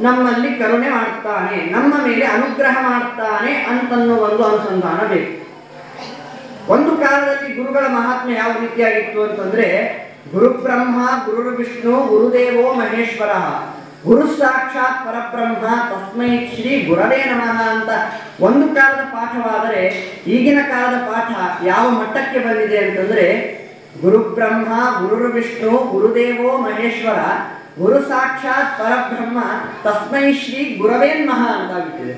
ನಮ್ಮಲ್ಲಿ ಕರುಣೆ ಮಾಡ್ತಾನೆ, ನಮ್ಮ ಮೇಲೆ ಅನುಗ್ರಹ ಮಾಡ್ತಾನೆ ಅಂತನ್ನುವ ಒಂದು ಅನುಸಂಧಾನ ಬೇಕು. ಒಂದು ಕಾಲದಲ್ಲಿ ಗುರುಗಳ ಮಹಾತ್ಮೆ ಯಾವ ರೀತಿಯಾಗಿತ್ತು ಅಂತಂದ್ರೆ, ಗುರು ಬ್ರಹ್ಮ ಗುರು ವಿಷ್ಣು ಗುರುದೇವೋ ಮಹೇಶ್ವರ, ಗುರು ಸಾಕ್ಷಾತ್ ಪರಬ್ರಹ್ಮ ತಸ್ಮೈ ಶ್ರೀ ಗುರವೇ ನಮಃ ಅಂತ ಒಂದು ಕಾಲದ ಪಾಠವಾದರೆ, ಈಗಿನ ಕಾಲದ ಪಾಠ ಯಾವ ಮಟ್ಟಕ್ಕೆ ಬಂದಿದೆ ಅಂತಂದ್ರೆ, ಗುರು ಬ್ರಹ್ಮ ಗುರು ವಿಷ್ಣು ಗುರುದೇವೋ ಮಹೇಶ್ವರ ಗುರು ಸಾಕ್ಷಾತ್ ಪರಬ್ರಹ್ಮ ತಸ್ಮೈ ಶ್ರೀ ಗುರವೇ ನಮಃ ಅಂತ ಆಗ್ಬಿಟ್ಟಿದೆ.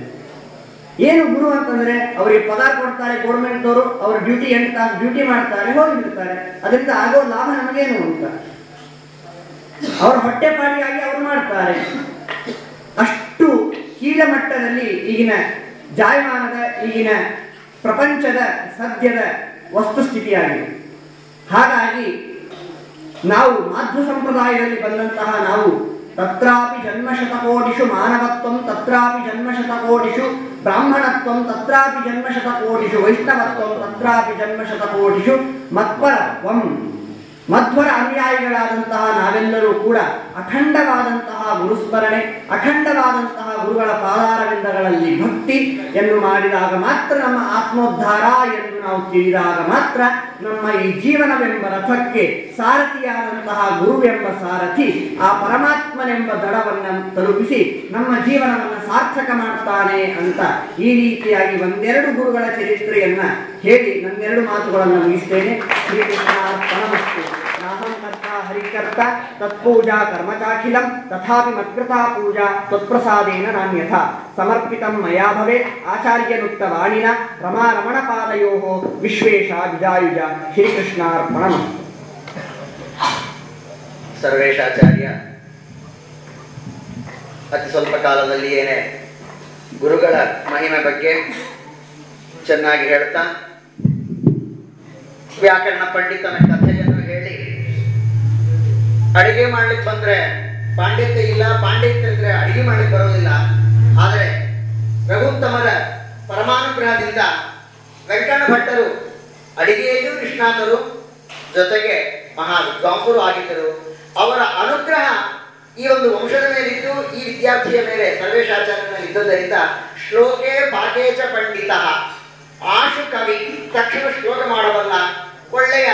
ಏನು ಗುರು ಅಂತಂದ್ರೆ, ಅವರಿಗೆ ಪಗಾರ ಕೊಡ್ತಾರೆ ಗೌರ್ಮೆಂಟ್ ಅವರು, ಅವ್ರ ಡ್ಯೂಟಿ 8 ತಾಸು ಡ್ಯೂಟಿ ಮಾಡ್ತಾರೆ, ಹೋಗಿಬಿಡ್ತಾರೆ. ಅದರಿಂದ ಆಗೋ ಲಾಭ ನಮಗೇನು ಅಂತ ಅವ್ರ ಹೊಟ್ಟೆಪಾಡಿಗಾಗಿ ಅವರು ಮಾಡ್ತಾರೆ. ಅಷ್ಟು ಕೀಳ ಮಟ್ಟದಲ್ಲಿ ಈಗಿನ ಜಾಯಮಾನದ ಈಗಿನ ಪ್ರಪಂಚದ ಸದ್ಯದ ವಸ್ತುಸ್ಥಿತಿಯಾಗಿದೆ. ಹಾಗಾಗಿ ನಾವು ಮಾಧ್ವ ಸಂಪ್ರದಾಯದಲ್ಲಿ ಬಂದಂತಹ ನಾವು ತತ್ರಾಪಿ ಜನ್ಮಶತಕೋಟಿಷು ಮಾನವತ್ವಂ ತತ್ರಾಪಿ ಜನ್ಮಶತಕೋಟಿಷು ಬ್ರಾಹ್ಮಣತ್ವಂ ತತ್ರಾಪಿ ಜನ್ಮಶತಕೋಟಿಷು ವೈಷ್ಣವತ್ವಂ ತತ್ರಾಪಿ ಜನ್ಮಶತಕೋಟಿಷು ಮತ್ಪರತ್ವಂ. ಮಧ್ವರ ಅನುಯಾಯಿಗಳಾದಂತಹ ನಾವೆಲ್ಲರೂ ಕೂಡ ಅಖಂಡವಾದಂತಹ ಗುರುಸ್ಮರಣೆ, ಅಖಂಡವಾದಂತಹ ಗುರುಗಳ ಪಾದಾರವಿಂದಗಳಲ್ಲಿ ಭಕ್ತಿಯನ್ನು ಮಾಡಿದಾಗ ಮಾತ್ರ ನಮ್ಮ ಆತ್ಮೋದ್ಧಾರ ಎಂದು ನಾವು ತಿಳಿದಾಗ ಮಾತ್ರ ನಮ್ಮ ಈ ಜೀವನವೆಂಬ ರಥಕ್ಕೆ ಸಾರಥಿಯಾದಂತಹ ಗುರುವೆಂಬ ಸಾರಥಿ ಆ ಪರಮಾತ್ಮನೆಂಬ ದಡವನ್ನು ತಲುಪಿಸಿ ನಮ್ಮ ಜೀವನವನ್ನು ಸಾರ್ಥಕ ಮಾಡ್ತಾನೆ ಅಂತ ಈ ರೀತಿಯಾಗಿ ಒಂದೆರಡು ಗುರುಗಳ ಚರಿತ್ರೆಯನ್ನ ಹೇಳಿ ನನ್ನೆರಡು ಮಾತುಗಳನ್ನು ಮುಗಿಸ್ತೇನೆ. ಶ್ರೀಕೃಷ್ಣಾರ್ಪಣಮಸ್ತು. ನಾಹಂ ಕರ್ತ ಹರಿಕರ್ತ ತತ್ಪೂಜಾ ಕರ್ಮಚಾಖಿಲಂ ತಥಾಪಿ ಮತ್ಕೃತಾ ಪೂಜಾ ತ್ವತ್ಪ್ರಸಾದೇನ ನಾನ್ಯಥಾ ಸಮರ್ಪಿತಂ ಮಯಾ ಭವೇತ್ ಆಚಾರ್ಯನುಕ್ತ ವಾಣಿನ ರಮಾರಮಣ ಪಾದಯೋಃ ವಿಶ್ವೇಶ ವಿಜಾಯುಜ. ಶ್ರೀಕೃಷ್ಣಾರ್ಪಣಮಸ್ತು. ಸರ್ವೇಶಾಚಾರ್ಯ ಅತಿ ಸ್ವಲ್ಪ ಕಾಲದಲ್ಲಿಯೇನೆ ಗುರುಗಳ ಮಹಿಮೆ ಬಗ್ಗೆ ಚೆನ್ನಾಗಿ ಹೇಳ್ತಾ, ವ್ಯಾಕರಣ ಪಂಡಿತನ ಕಥೆಯನ್ನು ಹೇಳಿ, ಅಡಿಗೆ ಮಾಡ್ಲಿಕ್ಕೆ ಬಂದ್ರೆ ಪಾಂಡಿತ್ಯ ಇಲ್ಲ, ಪಾಂಡಿತ್ಯ ಇದ್ರೆ ಅಡಿಗೆ ಮಾಡ್ಲಿಕ್ಕೆ ಬರೋದಿಲ್ಲ. ಆದರೆ ರಘುತ್ತಮರ ಪರಮಾನುಗ್ರಹದಿಂದ ವೆಂಕಣ್ಣ ಭಟ್ಟರು ಅಡಿಗೆಯಲ್ಲೂ ನಿಷ್ಣಾತರು, ಜೊತೆಗೆ ಮಹಾ ವಿದ್ವಾಂಸರು ಆಗಿದ್ದರು. ಅವರ ಅನುಗ್ರಹ ಈ ಒಂದು ವಂಶದ ಮೇಲಿದ್ದು ಈ ವಿದ್ಯಾರ್ಥಿಯ ಮೇಲೆ ಸರ್ವೇಶಾಚಾರ್ಯನ ಇದ್ದುದರಿಂದ ಶ್ಲೋಕೆ ಪಾಕೇಚ ಪಂಡಿತ, ಆಶು ಕವಿ, ತಕ್ಷಣ ಶ್ಲೋಕ ಮಾಡಬಲ್ಲ, ಒಳ್ಳೆಯ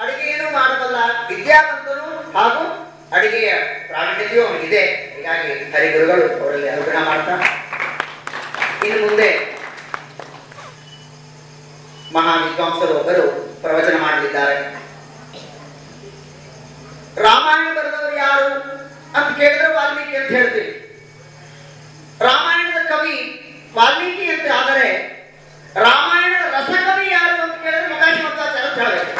ಅಡಿಗೆಯನ್ನು ಮಾಡಬಲ್ಲ ವಿದ್ಯಾವಂತರು ಹಾಗೂ ಅಡಿಗೆಯ ಪ್ರಾವೀಣ್ಯತೆಯೂ ಅವನಿಗಿದೆ. ಹೀಗಾಗಿ ಹರಿಗುರುಗಳು ಅವರಲ್ಲಿ ಅನುಗ್ರಹ ಮಾಡ್ತಾ ಇನ್ನು ಮುಂದೆ ಮಹಾ ವಿದ್ವಾಂಸರು ಒಬ್ಬರು ಪ್ರವಚನ ಮಾಡಲಿದ್ದಾರೆ. ರಾಮಾಯಣ ಬರೆದವರು ಯಾರು ಅಂತ ಕೇಳಿದ್ರೆ ವಾಲ್ಮೀಕಿ ಅಂತ ಹೇಳ್ತೀವಿ. ರಾಮಾಯಣದ ಕವಿ ವಾಲ್ಮೀಕಿ ಅಂತ ಆದರೆ ರಾಮಾಯಣದ ರಸಕವಿ ಯಾರು ಅಂತ ಕೇಳಿದ್ರೆ ಮೊಕಾಶಿ ಮಧ್ವಾಚಾರ್ಯ ಅಂತ ಹೇಳಬೇಕು.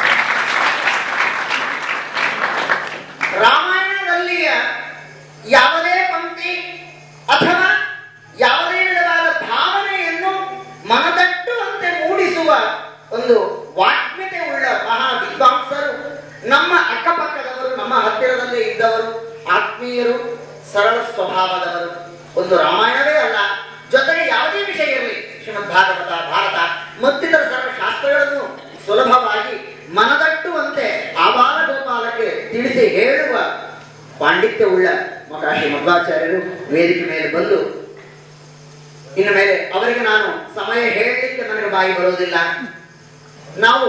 ರಾಮಾಯಣದಲ್ಲಿಯ ಯಾವುದೇ ಪಂಕ್ತಿ ಅಥವಾ ಯಾವುದೇ ವಿಧವಾದ ಭಾವನೆಯನ್ನು ಮನದಟ್ಟುವಂತೆ ಮೂಡಿಸುವ ಒಂದು ವಾಗ್ಮಿತೆ ಉಳ್ಳ ಮಹಾ ವಿದ್ವಾಂಸರು ನಮ್ಮ ಅಕ್ಕಪಕ್ಕದವರು, ನಮ್ಮ ಹತ್ತಿರದಲ್ಲೇ ಇದ್ದವರು, ಆತ್ಮೀಯರು, ಸರಳ ಸ್ವಭಾವದವರು. ಒಂದು ರಾಮಾಯಣವೇ ಅಲ್ಲ, ಜೊತೆಗೆ ಯಾವುದೇ ವಿಷಯ ಇರಲಿ, ಶ್ರೀಮದ್ ಭಾಗವತ, ಭಾರತ ಮತ್ತಿತರ ಸರ್ವ ಶಾಸ್ತ್ರಗಳನ್ನು ಸುಲಭವಾಗಿ ಮನದಟ್ಟುವಂತೆ ಆಬಾಲ ಗೋಪಾಲಕ್ಕೆ ತಿಳಿಸಿ ಹೇಳುವ ಪಾಂಡಿತ್ಯವುಳ್ಳ ಮೊಕಾಶಿ ಮಧ್ವಾಚಾರ್ಯರು ವೇದಿಕೆ ಮೇಲೆ ಬಂದು, ಇನ್ನು ಮೇಲೆ ಅವರಿಗೆ ನಾನು ಸಮಯ ಹೇಳಲಿಕ್ಕೆ ನನಗೆ ಬಾಯಿ ಬರೋದಿಲ್ಲ. ನಾವು